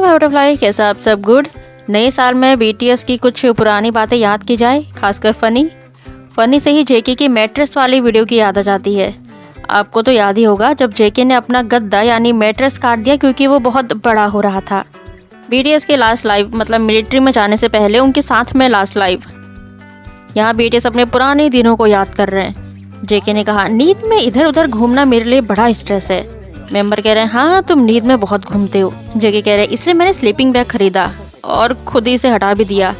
My butterfly, कैसे आप सब? गुड। नए साल में बीटीएस की कुछ पुरानी बातें याद की जाए, खासकर फनी से ही जेके की मैट्रेस वाली वीडियो की याद आ जाती है। आपको तो याद ही होगा जब जेके ने अपना गद्दा यानी मैट्रेस काट दिया क्योंकि वो बहुत बड़ा हो रहा था। बीटीएस के लास्ट लाइव मतलब मिलिट्री में जाने से पहले उनके साथ में लास्ट लाइव। यहाँ बीटीएस अपने पुराने दिनों को याद कर रहे हैं। जेके ने कहा, नींद में इधर उधर घूमना मेरे लिए बड़ा स्ट्रेस है। मेंबर कह रहे हैं, हाँ तुम नींद में बहुत घूमते हो। जेके कह रहे हैं, इसलिए मैंने स्लीपिंग बैग खरीदा और खुद ही से हटा भी दिया।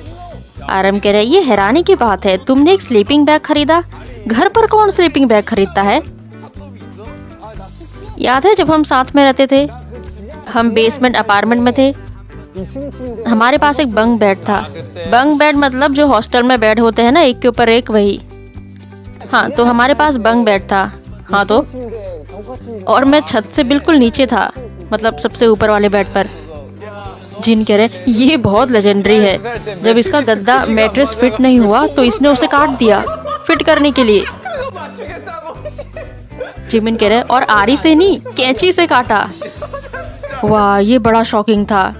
आरएम कह रहे हैं, ये हैरानी की बात है, तुमने एक स्लीपिंग बैग खरीदा? घर पर कौन स्लीपिंग बैग खरीदता है? याद है जब हम साथ में रहते थे, हम बेसमेंट अपार्टमेंट में थे, हमारे पास एक बंक बेड था। बंक बेड मतलब जो हॉस्टल में बेड होते हैं ना, एक के ऊपर एक, वही। हाँ, तो हमारे पास बंक बेड था। हाँ तो, और मैं छत से बिल्कुल नीचे था, मतलब सबसे ऊपर वाले बेड पर। जिन कह रहे, ये बहुत लेजेंडरी है। जब इसका गद्दा मैट्रेस फिट नहीं हुआ तो इसने उसे काट दिया फिट करने के लिए। जिमिन कह रहे, और आरी से नहीं, कैंची से काटा। वाह, ये बड़ा शॉकिंग था।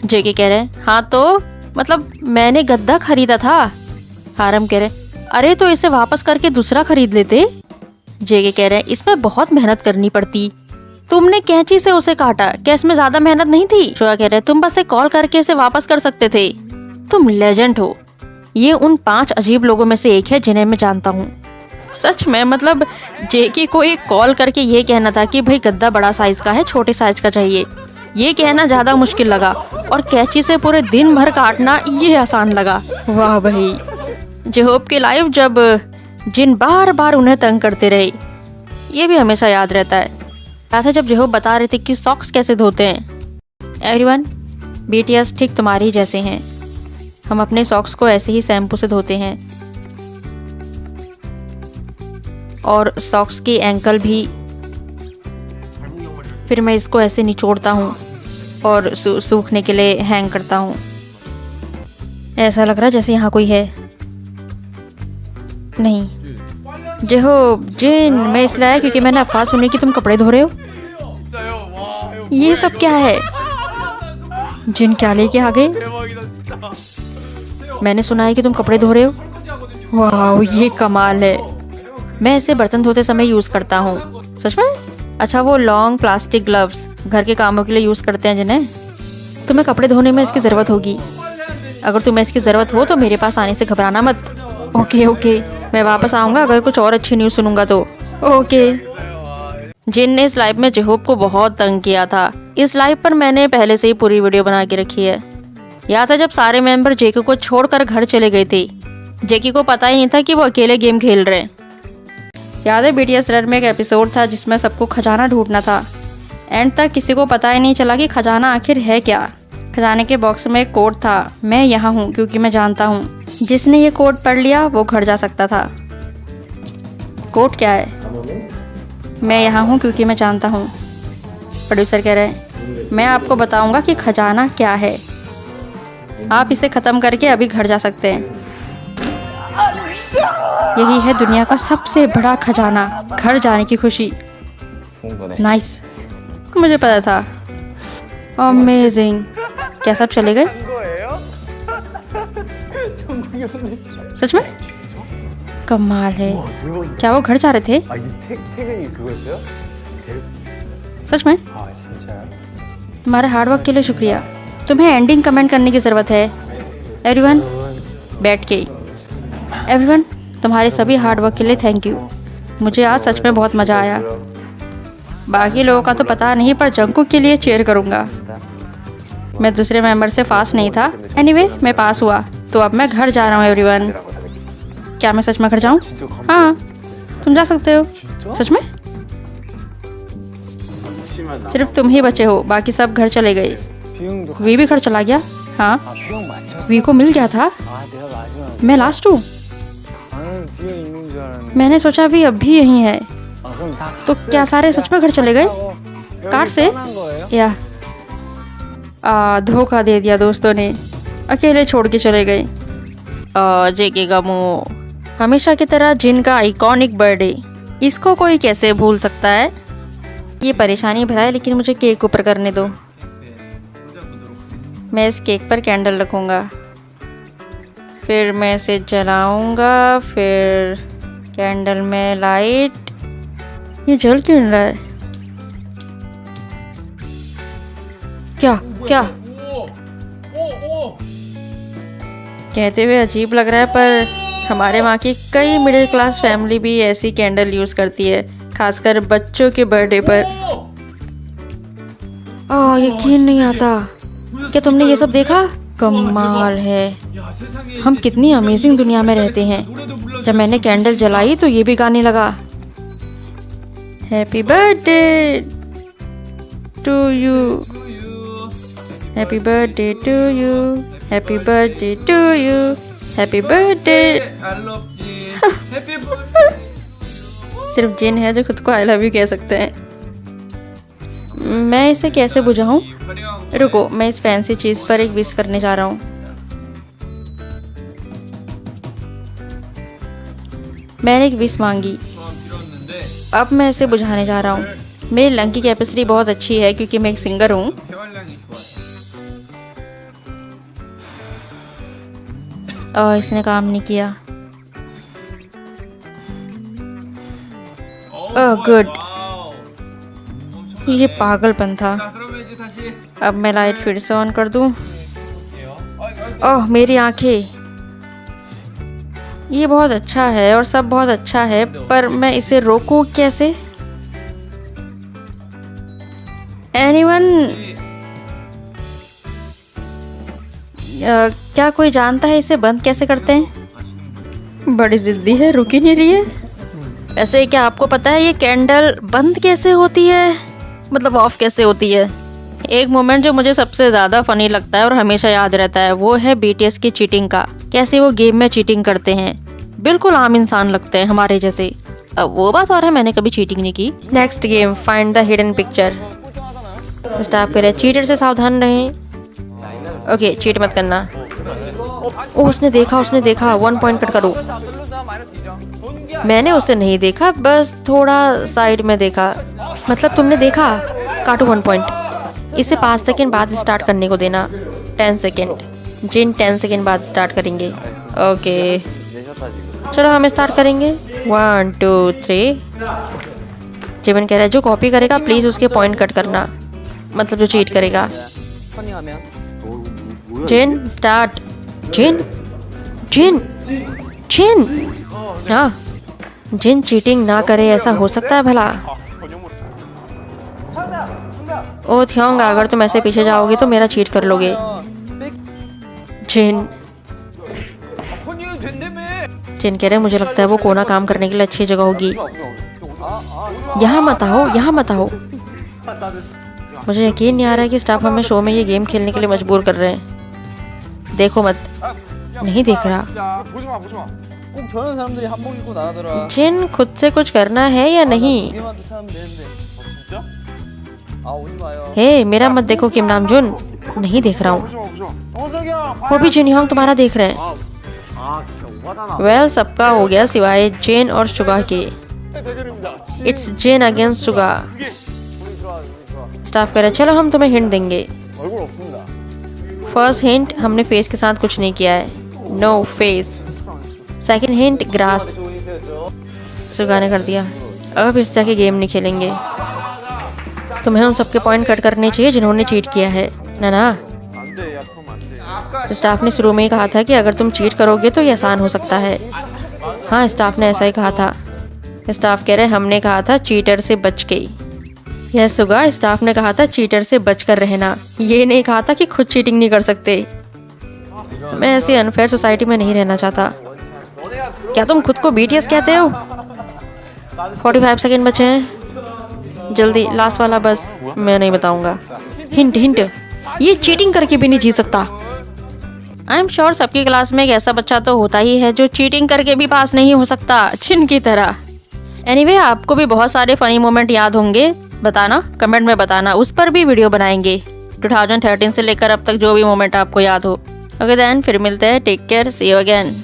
जेके कह रहे, हाँ तो मतलब मैंने गद्दा खरीदा था। आरएम कह रहे, अरे तो इसे वापस करके दूसरा खरीद लेते। जेके कह रहे, इसमें बहुत मेहनत करनी पड़ती, तुमने कैंची से उसे काटा, क्या इसमें ज्यादा मेहनत नहीं थी? शोया कह रहे, तुम बस एक कॉल करके इसे वापस कर सकते थे। तुम लेजेंड हो। ये उन 5 अजीब लोगों में से एक है जिन्हें मैं जानता हूँ। सच में, मतलब जेके को एक कॉल करके ये कहना था कि भाई गद्दा बड़ा साइज का है, छोटे साइज का चाहिए, ये कहना ज्यादा मुश्किल लगा, और कैंची से पूरे दिन भर काटना ये आसान लगा। वाह भाई। जेहोप के लाइव जब जिन बार बार उन्हें तंग करते रहे, ये भी हमेशा याद रहता है। याद है जब जेहोप बता रहे थे कि सॉक्स कैसे धोते हैं। एवरीवन, बीटीएस ठीक तुम्हारी जैसे हैं। हम अपने सॉक्स को ऐसे ही शैम्पू से धोते हैं, और सॉक्स की एंकल भी। फिर मैं इसको ऐसे निचोड़ता हूँ और सूखने के लिए हैंग करता हूँ। ऐसा लग रहा है जैसे यहाँ कोई है। नहीं जिन, मैं इसलिए आया क्योंकि मैंने अफवाह सुनी कि तुम कपड़े धो रहे हो। ये सब क्या है? जिन क्या लेके आ गए? मैंने सुना है कि तुम कपड़े धो रहे हो। वाह, ये कमाल है। मैं इसे बर्तन धोते समय यूज करता हूँ। सच में? अच्छा, वो लॉन्ग प्लास्टिक ग्लव्स घर के कामों के लिए यूज करते हैं जिन्हें। तुम्हें कपड़े धोने में इसकी जरूरत होगी। अगर तुम्हें इसकी जरूरत हो तो मेरे पास आने से घबराना मत। ओके, मैं वापस आऊँगा अगर कुछ और अच्छी न्यूज़ सुनूंगा तो। ओके। जिन ने इस लाइव में जेहोप को बहुत तंग किया था। इस लाइव पर मैंने पहले से ही पूरी वीडियो बना के रखी है। याद है जब सारे मेंबर जेके को छोड़कर घर चले गए थे, जेके को पता ही नहीं था कि वो अकेले गेम खेल रहे हैं। याद है बीटीएस रेड में एक एपिसोड था जिसमें सबको खजाना ढूंढना था। एंड तक किसी को पता ही नहीं चला कि खजाना आखिर है क्या। खजाने के बॉक्स में एक कोड था, मैं यहाँ हूँ क्योंकि मैं जानता हूँ। जिसने ये कोड पढ़ लिया वो घर जा सकता था। कोड क्या है? मैं यहाँ हूँ क्योंकि मैं जानता हूँ। प्रोड्यूसर कह रहे हैं, मैं आपको बताऊंगा कि खजाना क्या है, आप इसे ख़त्म करके अभी घर जा सकते हैं। यही है दुनिया का सबसे बड़ा खजाना, घर जाने की खुशी। नाइस, मुझे पता था। अमेजिंग। क्या सब चले गए? सच में? कमाल है। क्या वो घर जा रहे थे? सच में? तुम्हारे हार्डवर्क के लिए शुक्रिया। तुम्हें एंडिंग कमेंट करने की ज़रूरत है। एवरीवन, बैठ के। एवरीवन, तुम्हारे सभी हार्डवर्क के लिए थैंक यू। मुझे आज सच में बहुत मज़ा आया। बाकी लोगों का तो पता नहीं, पर जंकुक के लिए चीयर करूँगा। मैं दूसरे मेंबर से पास नहीं था। एनीवे, मैं पास हुआ, तो अब मैं घर जा रहा हूँ। एवरीवन, क्या मैं सच में घर जाऊँ? हाँ, तुम जा सकते हो। सच में? सिर्फ तुम ही बचे हो, बाकी सब घर चले गए। वी भी घर चला गया। हाँ, वी को मिल गया था। मैं लास्ट हूँ। मैंने सोचा वी अब भी यहीं है। तो क्या सारे सच में घर चले गए? कार से? या धोखा दे दिया दोस्तों ने, अकेले छोड़ के चले गए। जेके का मुंह। हमेशा की तरह जिन का आइकॉनिक बर्थडे, इसको कोई कैसे भूल सकता है? ये परेशानी भरा है, लेकिन मुझे केक ऊपर करने दो। मैं इस केक पर कैंडल रखूँगा, फिर मैं इसे जलाऊँगा, फिर कैंडल में लाइट। ये जल क्यों नहीं रहा है? क्या क्या कहते हुए अजीब लग रहा है, पर हमारे वहाँ की कई मिडिल क्लास फैमिली भी ऐसी कैंडल यूज़ करती है, खासकर बच्चों के बर्थडे पर। यकीन नहीं आता, क्या तुमने ये सब देखा? कमाल है, हम कितनी अमेजिंग दुनिया में रहते हैं। जब मैंने कैंडल जलाई तो ये भी गाने लगा, happy birthday to you, happy birthday to you, happy birthday to you, happy birthday. सिर्फ जिन है जो खुद को आई लव यू कह सकते हैं। मैं इसे कैसे बुझाऊं? रुको, मैं इस फैंसी चीज़ पर एक विश करने जा रहा हूँ। मैंने एक विश मांगी, अब मैं इसे बुझाने जा रहा हूँ। मेरी लंग की कैपेसिटी बहुत अच्छी है क्योंकि मैं एक सिंगर हूँ। इसने काम नहीं किया। गुड, ये पागलपन था। अब मैं लाइट फिर से ऑन कर दूं। ओह मेरी आंखें, ये बहुत अच्छा है और सब बहुत अच्छा है, पर मैं इसे रोकूं कैसे? एनीवन, क्या कोई जानता है इसे बंद कैसे करते हैं? बड़ी जिद्दी है, रुक ही नहीं रही है। वैसे क्या आपको पता है ये कैंडल बंद कैसे होती है, मतलब ऑफ कैसे होती है? एक मोमेंट जो मुझे सबसे ज़्यादा फनी लगता है और हमेशा याद रहता है वो है BTS की चीटिंग का। कैसे वो गेम में चीटिंग करते हैं, बिल्कुल आम इंसान लगते हैं हमारे जैसे। अब वो बात और है, मैंने कभी चीटिंग नहीं की। Next game, find the hidden picture. Staff कह रहे चीटर से सावधान रहें। ओके, चीट मत करना। ओ उसने देखा, 1 पॉइंट कट करो। मैंने उसे नहीं देखा, बस थोड़ा साइड में देखा। मतलब तुमने देखा, काटो 1 पॉइंट। इसे 5 सेकंड बाद स्टार्ट करने को देना। 10 सेकंड, जिन 10 सेकंड बाद स्टार्ट करेंगे। ओके चलो हम स्टार्ट करेंगे। 1 2 3। जीवन कह रहा है जो कॉपी करेगा प्लीज उसके पॉइंट कट करना, मतलब जो चीट करेगा। जिन स्टार्ट। जिन जिन जिन हाँ, जिन चीटिंग ना करे ऐसा हो सकता है भला? ओ थियोंगा, अगर तुम ऐसे पीछे जाओगे तो मेरा चीट कर लोगे। जिन जिन कह रहे मुझे लगता है वो कोना काम करने के लिए अच्छी जगह होगी। यहाँ मत आओ। मुझे यकीन नहीं आ रहा है कि स्टाफ हमें शो में ये गेम खेलने के लिए मजबूर कर रहे हैं। देखो मत। नहीं देख रहा। जिन खुद से कुछ करना है या नहीं? हे मेरा मत देखो किम नाम जुन। नहीं देख रहा हूँ। वो भी जिन हम तुम्हारा देख रहे हैं। वेल सबका हो गया सिवाय जेन और सुगा के। It's Jin against Suga. Staff कह रहे चलो हम तुम्हें हिंट देंगे। फर्स्ट हिंट, हमने फेस के साथ कुछ नहीं किया है, no face. Second hint, grass. Suga ने कर दिया। अब इस तरह के गेम नहीं खेलेंगे। तुम्हें उन सबके पॉइंट कट करने चाहिए जिन्होंने चीट किया है ना। स्टाफ ने शुरू में ही कहा था कि अगर तुम चीट करोगे तो ये आसान हो सकता है। हाँ, स्टाफ ने ऐसा ही कहा था। स्टाफ कह रहे हमने कहा था चीटर से बच के। यह सुगा, स्टाफ ने कहा था चीटर से बचकर रहना, ये नहीं कहा था कि खुद चीटिंग नहीं कर सकते। मैं ऐसी अनफेयर सोसाइटी में नहीं रहना चाहता। क्या तुम खुद को BTS कहते हो? 45 सेकंड बचे हैं, जल्दी लास्ट वाला बस। मैं नहीं बताऊंगा। हिंट, ये चीटिंग करके भी नहीं जीत सकता। आई एम श्योर सबकी क्लास में एक ऐसा बच्चा तो होता ही है जो चीटिंग करके भी पास नहीं हो सकता, जिन की तरह। एनीवे, आपको भी बहुत सारे फनी मोमेंट याद होंगे, बताना कमेंट में बताना, उस पर भी वीडियो बनाएंगे। 2013 से लेकर अब तक जो भी मोमेंट आपको याद हो। ओके देन, फिर मिलते हैं। Take care, see you again.